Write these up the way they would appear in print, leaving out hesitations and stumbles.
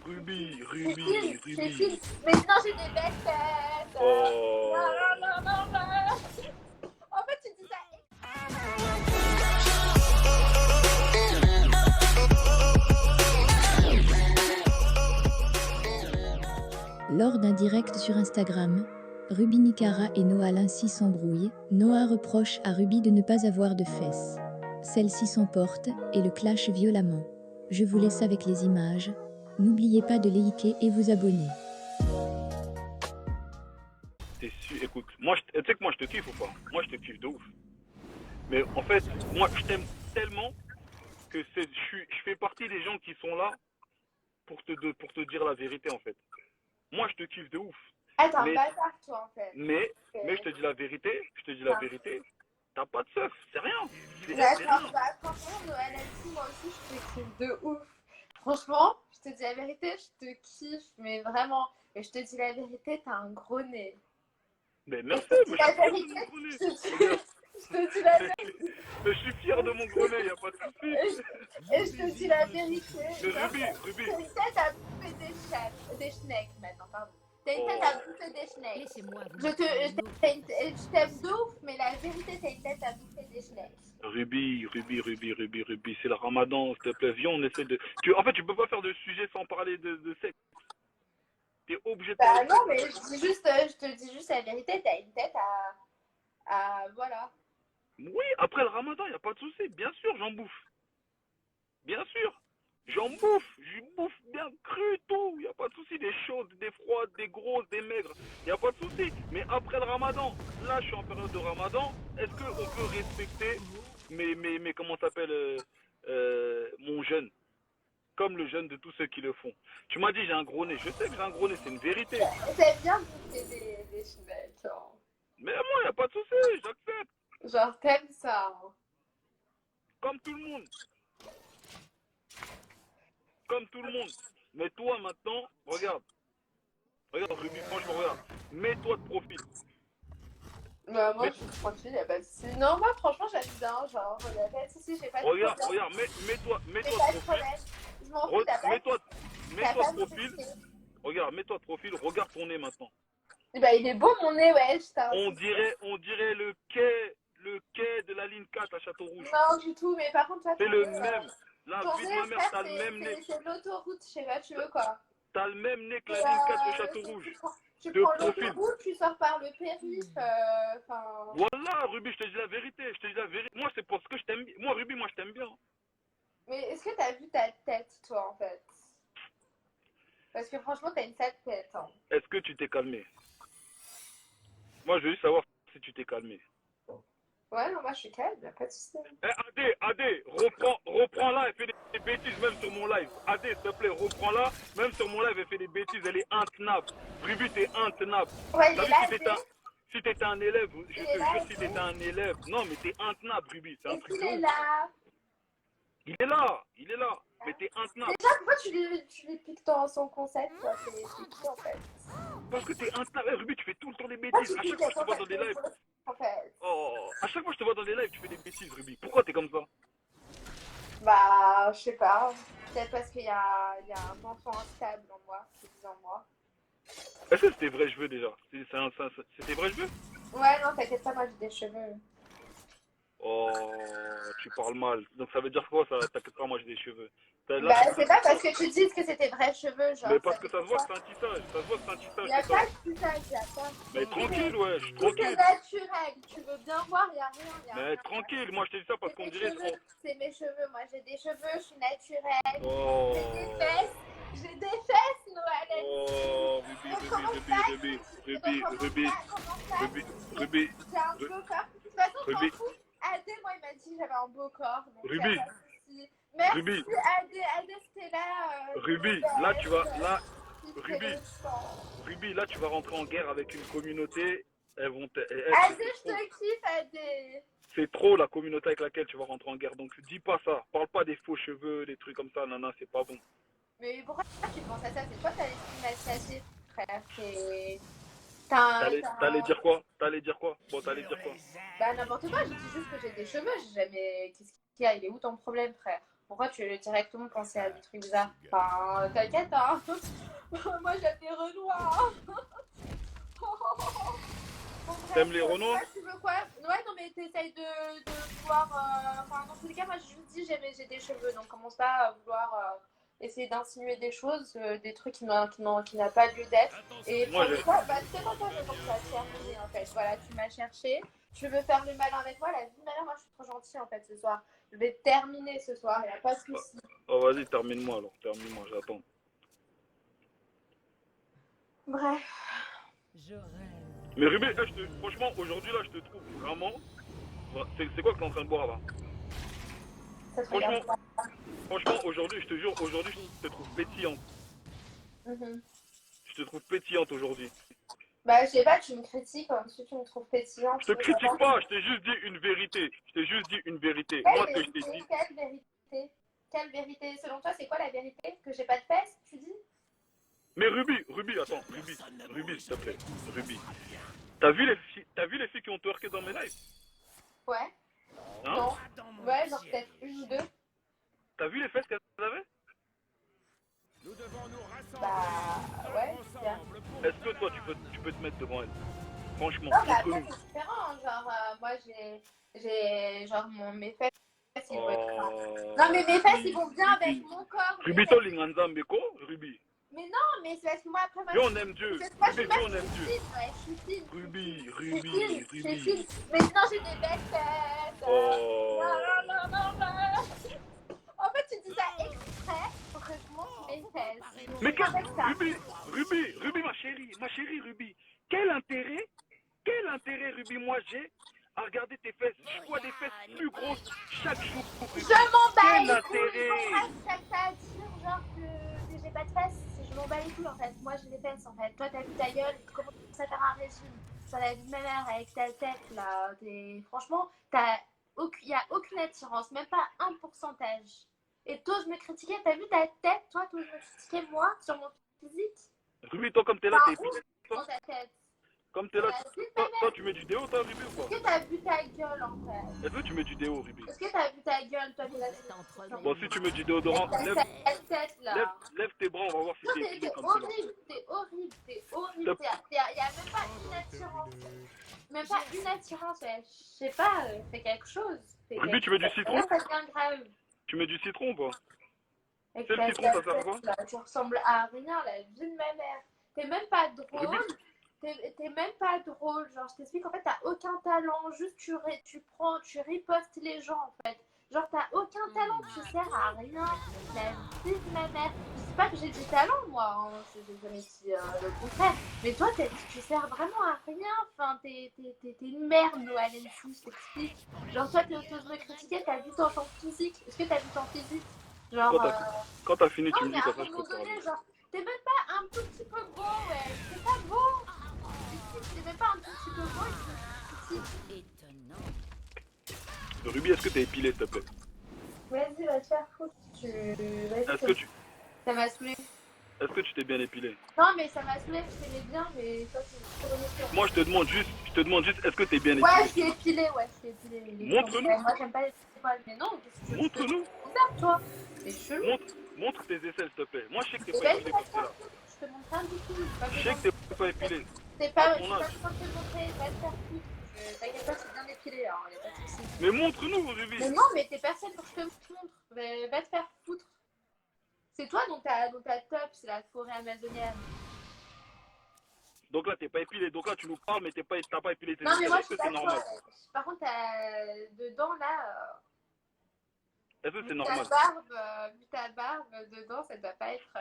Ruby, C'est Ruby, fini, c'est Ruby. fini. Maintenant, j'ai des belles têtes. Oh. Non, non, non, non. En fait, tu dis ça. Lors d'un direct sur Instagram, Ruby Nicara et Noah Lincy s'embrouillent. Noah reproche à Ruby de ne pas avoir de fesses. Celle-ci s'emporte et le clash violemment. Je vous laisse avec les images. N'oubliez pas de liker et vous abonner. Écoute, moi, tu sais que moi je te kiffe ou pas? Moi je te kiffe de ouf. Mais en fait, moi je t'aime tellement que je fais partie des gens qui sont là pour te dire la vérité en fait. Moi je te kiffe de ouf. Attends, Mais, bâtard, toi, en fait. mais je te dis la vérité, t'as pas de seuf, c'est rien. C'est rien. D'accord, bah franchement, Noël Elsie, moi aussi, je te kiffe de ouf. Franchement, je te dis la vérité, je te kiffe, mais vraiment. Et je te dis la vérité, t'as un gros nez. Mais merci, Et je te dis mais la je suis fier de vérité, mon gros nez. je Regarde, te dis la vérité. mais je suis fier de mon gros nez, y a pas de souci. Et je te dis la vérité. Mais Genre, Ruby. t'as une tête à bouffer des schnecks maintenant, pardon. T'as une tête à bouffer des schnecks. Laissez-moi vous Je t'aime de ouf, mais la vérité, t'as une tête à bouffer des schnecks. Ruby, c'est le ramadan, s'il te plaît, viens, on essaie de... En fait, tu peux pas faire de sujet sans parler de sexe. T'es obligé de Bah parler de non, sexe. mais je te dis juste la vérité, t'as une tête voilà. Oui, après le ramadan, y a pas de souci, bien sûr, j'en bouffe. Bien sûr, j'en bouffe, j'y bouffe bien cru, tout, y a pas de souci, des chaudes, des froides, des grosses, des maigres, y a pas de souci. Mais après le ramadan, là, je suis en période de ramadan, est-ce qu'on peut respecter comment ça s'appelle, mon jeûne, comme le jeûne de tous ceux qui le font. Tu m'as dit j'ai un gros nez, je sais que j'ai un gros nez, c'est une vérité. T'aimes bien bouffer des schnecks, genre. Mais moi, y a pas de souci, j'accepte, Genre, t'aimes ça. Hein. comme tout le monde. Comme tout le monde. Mais toi maintenant, regarde, Ruby, franchement, regarde, mets-toi de profil. Bah, moi, je suis tranquille, y'a pas de soucis. Non, moi, franchement, j'aime bien, genre, y'a pas de soucis, j'ai pas de problème. Regarde, mets-toi J'ai de pas de profil. problème. Je m'en fous, t'as pas Mets-toi de de profil. Regarde, mets-toi de profil, regarde ton nez maintenant. Bah, il est beau, mon nez, ouais, je t'en On dirait le quai de la ligne 4 à Château-Rouge. Non, du tout, mais par contre, toi, C'est ton le nez, même. La ton vie de nez, ma mère, frère, t'as le même nez. c'est l'autoroute, je sais pas, tu veux quoi. T'as le même nez que Et, la ligne 4 de Château-Rouge. tu De prends profil. l'autoroute, tu sors par le périph', enfin... Voilà, Ruby, je te dis la vérité. Moi, c'est parce que je t'aime bien. Moi, Ruby, moi, je t'aime bien. Mais est-ce que t'as vu ta tête, toi, en fait? Parce que franchement, t'as une sale tête, hein. Est-ce que tu t'es calmé? Moi, je veux juste savoir si tu t'es calmé. Ouais, non, moi, je suis calme, y'a pas de soucis. Adé, reprends-la, elle fait des bêtises même sur mon live. Adé, s'il te plaît, reprends-la, même sur mon live, elle fait des bêtises, elle est intenable. Ruby, t'es intenable. Ouais, il T'as est vu, là, si t'étais un élève, je il te est là, jure, si t'étais un élève, non, mais t'es intenable, Ruby, c'est un et truc s'il de est ouf. là? Il est là, mais t'es intenable. Déjà, pourquoi tu lui piques son concept, toi? C'est qui, en fait? Parce que t'es intenable. Ruby, tu fais tout le temps des Pourquoi bêtises. tu À chaque piques fois les que je te vois dans concepts des lives. en fait? Oh, à chaque fois que je te vois dans des lives, tu fais des bêtises, Ruby. Pourquoi t'es comme ça? Bah, je sais pas. Peut-être parce qu'il y a un enfant instable en moi, qui vit en moi. Est-ce que c'était vrais cheveux déjà? C'était vrais cheveux? Ouais, non, t'inquiète pas, moi j'ai des cheveux. Oh, tu parles mal. Donc ça veut dire quoi ça? T'inquiète pas, moi j'ai des cheveux. Là, Bah, c'est pas parce que tu dis que c'était vrais cheveux, genre. mais parce que ça se voit que c'est un tissage. Ça se voit que c'est un tissage, Y'a c'est pas ça. de tissage, y'a pas. Mais tranquille, ouais, je suis Tout c'est tranquille. naturel. Tu veux bien voir, y'a rien, y'a Mais rien. tranquille, moi je te dis ça parce qu'on dirait trop. C'est mes cheveux, moi j'ai des cheveux, je suis naturelle. Oh. J'ai des fesses, Noël. Oh, Ruby. J'ai un beau corps. De toute façon, je m'en Ruby. fous. Adé, moi, il m'a dit que j'avais un beau corps. Donc Ruby. y a pas de souci. Merci, Ruby. Adé, c'était là. Ruby, là tu vas, là, Ruby, là tu vas rentrer en guerre avec une communauté. Elles vont te. Adé, je te kiffe, Adé. C'est trop la communauté avec laquelle tu vas rentrer en guerre. Donc dis pas ça. Parle pas des faux cheveux, des trucs comme ça. Nana, c'est pas bon. Mais pourquoi tu penses à ça? C'est quoi ta l'esprit malsaché, frère? T'allais dire quoi? Bon, t'allais dire quoi? Bah, n'importe quoi, je dis juste que j'ai des cheveux. J'ai jamais. Qu'est-ce qu'il y a? Il est où ton problème, frère? Pourquoi tu veux directement penser à des trucs bizarres? Enfin, t'inquiète, hein. Moi, j'aime les Renois. Bon, T'aimes bref, les Renois? tu veux quoi? Ouais, non, mais t'essayes de vouloir. Enfin, dans tous les cas, moi, je vous dis, j'ai des cheveux, donc commence pas à vouloir essayer d'insinuer des choses, des trucs qui n'a pas lieu d'être. Et Moi, pour une fois, bah, c'est pas toi, je commence à te chercher, en fait. Voilà, tu m'as cherché. Tu veux faire le malin avec moi, la vie malin, moi, je suis trop gentille, en fait, ce soir. Je vais terminer ce soir, il n'y a pas de souci. oh, vas-y, termine-moi alors, termine-moi, j'attends. Bref. Mais Ruby, franchement, aujourd'hui là, je te trouve vraiment. C'est quoi que t'es en train de boire là? Ça te regarde pas. Franchement, aujourd'hui, je te jure, aujourd'hui, je te trouve pétillante. Je te trouve pétillante aujourd'hui. Bah, je sais pas, tu me critiques, ensuite tu me trouves pétillante. Je te critique pas, je t'ai juste dit une vérité. Je t'ai juste dit une vérité. Quelle Moi, ce que je vérité? t'ai dit. Quelle vérité? Quelle vérité? Selon toi, c'est quoi la vérité? Que j'ai pas de fesses, tu dis? Mais Ruby, attends, Ruby, s'il te plaît, Ruby. T'as vu les filles qui ont twerké dans mes lives? Ouais. Hein? Non. Ouais, genre peut-être une ou deux. T'as vu les fesses qu'elles avaient? Bah, ouais, c'est bien. Est-ce que toi, tu peux te mettre devant elles? Franchement, Non, bah entre après, nous. c'est différent. Genre, moi, genre, mes fesses, ils vont être. Non, mais mes fesses, ils vont bien avec mon corps. Ruby, toi, Linganza Mbeko, Ruby. Mais non, mais c'est parce que moi, après, moi, Dieu, on aime Dieu. moi, je Ruby, suis Dieu, on aime Dieu. fine, ouais, je suis fine. Ruby. Je suis fine. Mais sinon, j'ai des belles fesses. Oh. Non. En fait, tu dis ça exprès pour que je montre mes fesses. Mais avec ça. Ruby, ma chérie, Ruby. Quel intérêt, Ruby, moi j'ai à regarder tes fesses. Je vois des fesses plus grosses chaque jour. Ruby. Je m'en bats Quel les couilles. intérêt? Bref, ça à dire genre que j'ai pas de fesses. Je m'en bats les couilles en fait. Moi j'ai des fesses en fait. Toi t'as vu ta gueule, tu commences à faire un régime. Ça la vie de ma mère avec ta tête là. Franchement, y a aucune attirance, même pas un pourcentage. Et t'oses me critiquer, t'as vu ta tête, toi t'oses me critiquer moi sur mon physique. Ruby, toi, comme t'es là, t'es épilé. Dans ta tête. Comme t'es là, toi, tu mets du déo, toi, Ruby, ou quoi? Est-ce que t'as vu ta gueule en fait? Est-ce que tu mets du déo, Ruby? Est-ce que t'as vu ta gueule, toi, qui l'as Bon, si tu mets du déodorant, lève tes bras, on va voir si t'es épilé T'es comme ça. horrible. Y a même pas une attirance. Même pas une attirance, ouais. Je sais pas, fais quelque chose. Ruby, tu mets du citron? Ça devient grave. Tu mets du citron ou pas? Avec C'est le citron, ça sert à quoi? là, tu ressembles à rien, la vie de ma mère. T'es même pas drôle. Ruby. T'es même pas drôle. Genre, je t'explique, en fait, t'as aucun talent. Juste, tu ripostes les gens, en fait. Genre, t'as aucun talent, tu sers à rien. La vie de ma mère. Je dis pas que j'ai du talent, moi. Hein. J'ai jamais dit le contraire. Mais toi, tu sers vraiment à rien. Enfin, t'es une merde, Noël et fou, je t'explique. Genre, toi, t'oses me critiquer, t'as vu ton physique. Est-ce que t'as vu ton physique? Genre. Quand t'as fini, tu Non, me mais dis à comme un ça, je moment peux te parler. donné, genre, t'es même pas un tout petit peu beau, ouais. T'es pas beau. T'es même pas un tout petit peu beau et tu me critiques. Ruby, est-ce que t'es épilé, s'il te plaît? Vas-y, va te faire foutre. Ça m'a saoulé. Est-ce que tu t'es bien épilé? Non, mais ça m'a saoulé, je t'aimais bien, mais toi, tu remets sur. Moi, je te demande juste, est-ce que t'es bien épilé? Ouais, je t'ai épilé, Montre-nous. Moi, j'aime pas les poils, mais non, qu'est-ce que Montre-nous. c'est bizarre, toi. C'est chelou. Montre tes aisselles, s'il te plaît. Moi, je sais que t'es Et pas vas-y, épilé va comme te ça. faire foutre. Je te montre rien du tout. Je sais que t'es pas épilé. C'est pas, À je ton suis pas âge. en train de te montrer, va te faire foutre. T'inquiète pas, c'est bien épilé, alors, y a pas de soucis. Mais montre-nous, Ruby. Mais non, mais t'es personne pour que je te montre. Va te faire foutre. C'est toi dont t'as top, c'est la forêt amazonienne. Donc là, t'es pas épilé. Donc là, tu nous parles, mais t'as pas épilé tes Non, mais aisselles. moi, je Est-ce suis que c'est d'accord. normal? Par contre, dedans, là, Est-ce que c'est vu normal? ta barbe, dedans, ça doit pas être.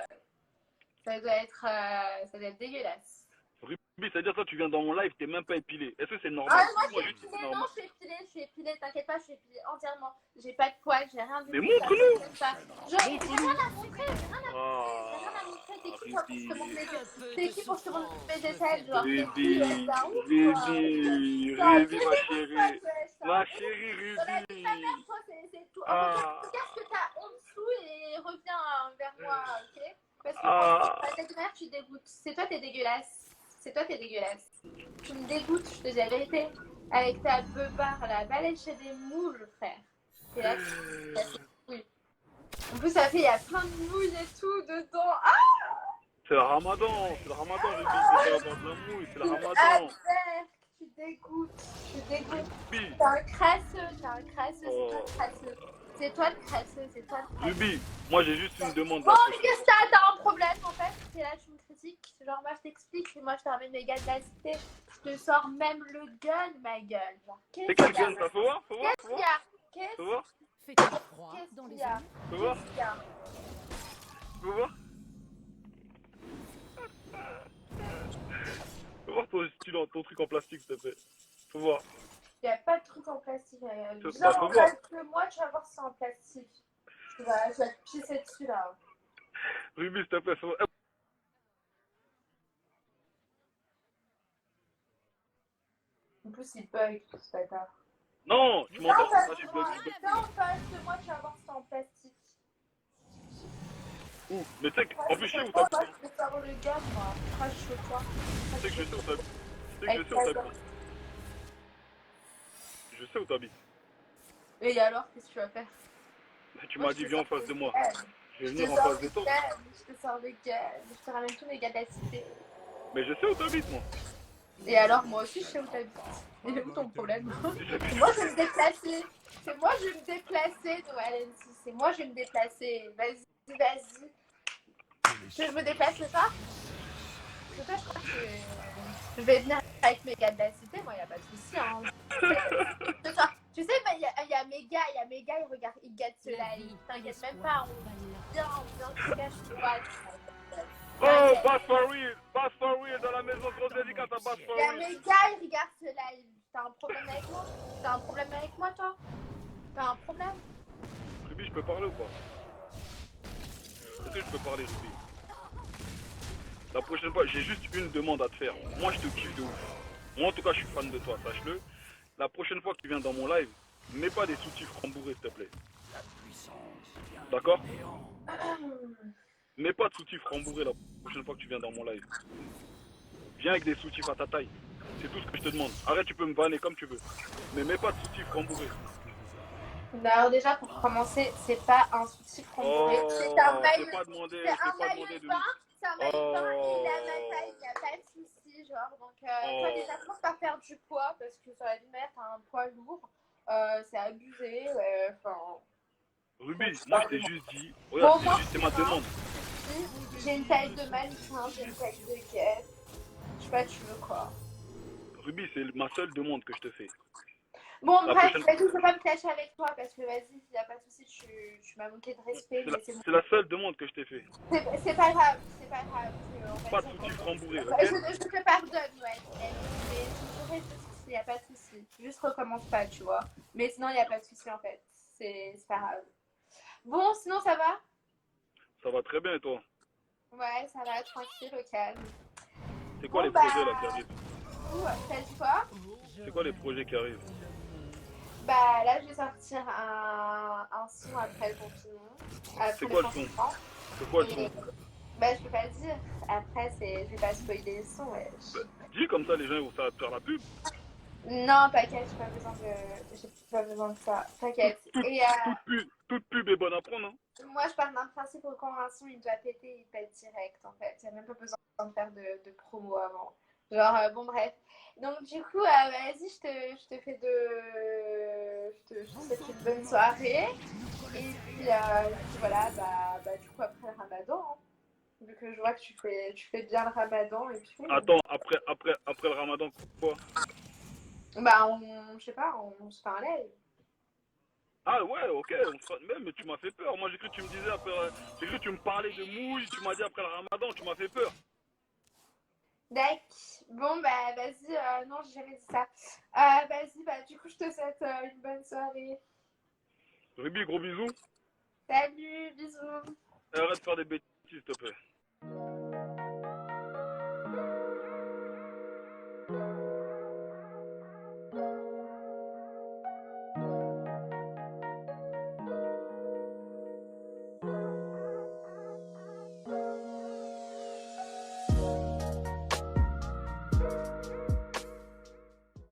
Ça doit être dégueulasse. Ruby, c'est-à-dire toi, tu viens dans mon live, t'es même pas épilé. Est-ce que c'est normal? Ah, moi, Moi, je juste, suis c'est épilée, normal. non, je suis épilée, t'inquiète pas, je suis épilée entièrement. J'ai pas de poils, j'ai rien du Mais tout. montre-nous. T'inquiète pas. J'ai rien à montrer, j'ai rien à montrer. T'es qui, toi, pour que je te montre Ruby. t'es qui pour que je te montre mes aisselles, genre, t'es Ruby, qui, c'est un ouf, quoi. Ruby, ma chérie. Ma chérie Ruby. Toi, c'est tout. Ah. Regarde ce que t'as en dessous et reviens vers moi, ok? Parce que Ah. ta tête de mère, tu dégoûtes. C'est toi, t'es dégueulasse. Tu me dégoûtes, je te dis la vérité. Avec ta beubare, la balai chez des moules, frère. Et là, oui. En plus, ça fait, il y a plein de mouilles et tout dedans. Ah, C'est le ramadan, Ruby. C'est pas avoir de la mouille, c'est le ramadan. tu dégoûtes. Tu dégoûtes. Ruby, T'es un crasseux, oh. c'est toi le crasseux. C'est toi le crasseux. Ruby, moi j'ai juste une demande Bon, la prochaine qu'est-ce que fois. t'as un problème en fait? C'est là, tu me critiques. Genre, moi je t'explique, moi je te ramène mes gars de la cité. Je te sors même le gun, ma gueule. Genre, C'est qu'est-ce quel qu'il y a? gun ça? Faut voir, Qu'est-ce qu'il y a? faut voir, Fait-il froid dans Qu'est-ce les qu'il y a? airs? faut voir, Qu'est-ce qu'il y a? faut voir. Faut voir ton truc en plastique, s'il te plaît. Faut voir. Il n'y a pas de truc en plastique. Bah, Viens faut en voir. face de moi, tu vas voir si c'est en plastique. Je vais te pisser dessus là. Ruby, s'il te plaît, faut... En plus, il bug, ce bâtard. Non, tu Viens en m'entends? face Ah, de j'ai moi, bugué. viens en face de moi, tu vas voir si c'est en plastique. Ouh, mais tu sais qu'en plus, je sais où Moi, t'habites. je te sors le gun, moi. Crache chez toi. Tu sais que je sais où t'habites. Tu sais que je Avec sais où ta t'habites. Je sais où t'habites. Et alors, qu'est-ce que tu vas faire? Tu m'as dit, viens en face de moi. Je vais Je venir te en sors face de le toi. gun, je te sors le gun. Je te ramène tous mes gars de la cité. Mais je sais où t'habites, moi. Et alors, moi aussi, je sais où t'habites. Et où ton problème? Moi, je vais me déplacer. C'est moi, je vais me déplacer, Noël NC. C'est moi, je vais me déplacer. Vas-y. Tu veux que je me déplace ce soir? Ce soir, je crois que je vais venir avec mes gars de la cité. Moi, il n'y a pas de souci. Hein. Ce soir, tu sais, il y a mes gars, ils regardent, ils gâtent cela. T'inquiète même pas. On vient, tu caches toi. Oh, Bass for real dans la maison, grosse dédicace à Bass for Il y a real. mes gars, ils regardent ce live. T'as un problème avec moi? T'as un problème avec moi, toi? T'as un problème? Ruby, je peux parler ou pas? Est-ce que je peux parler, Ruby? La prochaine fois, j'ai juste une demande à te faire. Moi, je te kiffe de ouf. Moi, en tout cas, je suis fan de toi, sache-le. La prochaine fois que tu viens dans mon live, mets pas des sous-titres rembourrés, s'il te plaît. D'accord? Mets pas de sous-titres rembourrés la prochaine fois que tu viens dans mon live. Viens avec des sous-titres à ta taille. C'est tout ce que je te demande. Arrête, tu peux me vanner comme tu veux. Mais mets pas de sous-titres rembourrés. Alors déjà pour commencer, c'est pas un soutif rembourré, Oh, c'est un je t'ai maillot, pas demandé, c'est je t'ai un pas maillot demandé de de... bain, c'est un maillot de bain et il a ma Oh. taille, il n'y a pas de souci, genre. Donc toi déjà commence par faire du poids parce que sur la vie mère t'as un poids lourd, c'est abusé, enfin. Ruby, moi je t'ai juste dit, regarde, c'est ma demande. J'ai une taille de mannequin, j'ai une taille de caisse, je sais pas tu veux quoi. Ruby, c'est ma seule demande que je te fais. Bon, La bref, prochaine- vas-y, je peux pas me clasher avec toi parce que vas-y, il n'y a pas de souci, tu m'as manqué de respect, mais c'est bon. C'est la seule demande que je t'ai fait. C'est pas grave, c'est pas grave. Pas de soucis rembourrés, ok? Je te pardonne, ouais. Mais je dirais il n'y a pas de souci. Juste recommence pas, tu vois. Mais sinon, il n'y a pas de souci en fait. C'est pas grave. Bon, sinon, ça va? Ça va très bien et toi? Ouais, ça va, tranquille, au calme. C'est quoi Bon, les projets là qui arrivent? T'as dit quoi? C'est quoi les projets qui arrivent? Bah là, je vais sortir un son après le confinement. Après C'est le quoi le son? confinement. C'est quoi le son? Et- Bah, je peux pas le dire. Après, je vais pas spoiler le son, ouais. Dis comme ça, les gens vont ça va te faire la pub. Non, t'inquiète, j'ai pas besoin de ça. T'inquiète. Et Toute pub est bonne à prendre, hein? moi, je pars d'un principe où quand un son il doit péter, il pète direct en fait. Il n'y a même pas besoin de faire de promo avant. Genre, bon, bref. Donc, du coup, vas-y, je te fais je te souhaite une bonne soirée. Et puis voilà, bah, du coup, après le ramadan, hein, vu que je vois que tu fais bien le ramadan et tout. Attends, après le ramadan, quoi? Bah, je sais pas, on se fait un live. Ah ouais, ok, on se fera... mais tu m'as fait peur. Moi j'ai cru que tu me disais après, j'ai cru que tu me parlais de mouille, tu m'as dit après le ramadan, tu m'as fait peur. D'accord. Bon, bah, vas-y. Non, j'ai jamais dit ça. Vas-y, bah, du coup, je te souhaite une bonne soirée. Ruby, gros bisous. Salut, bisous. Et arrête de faire des bêtises, s'il te plaît.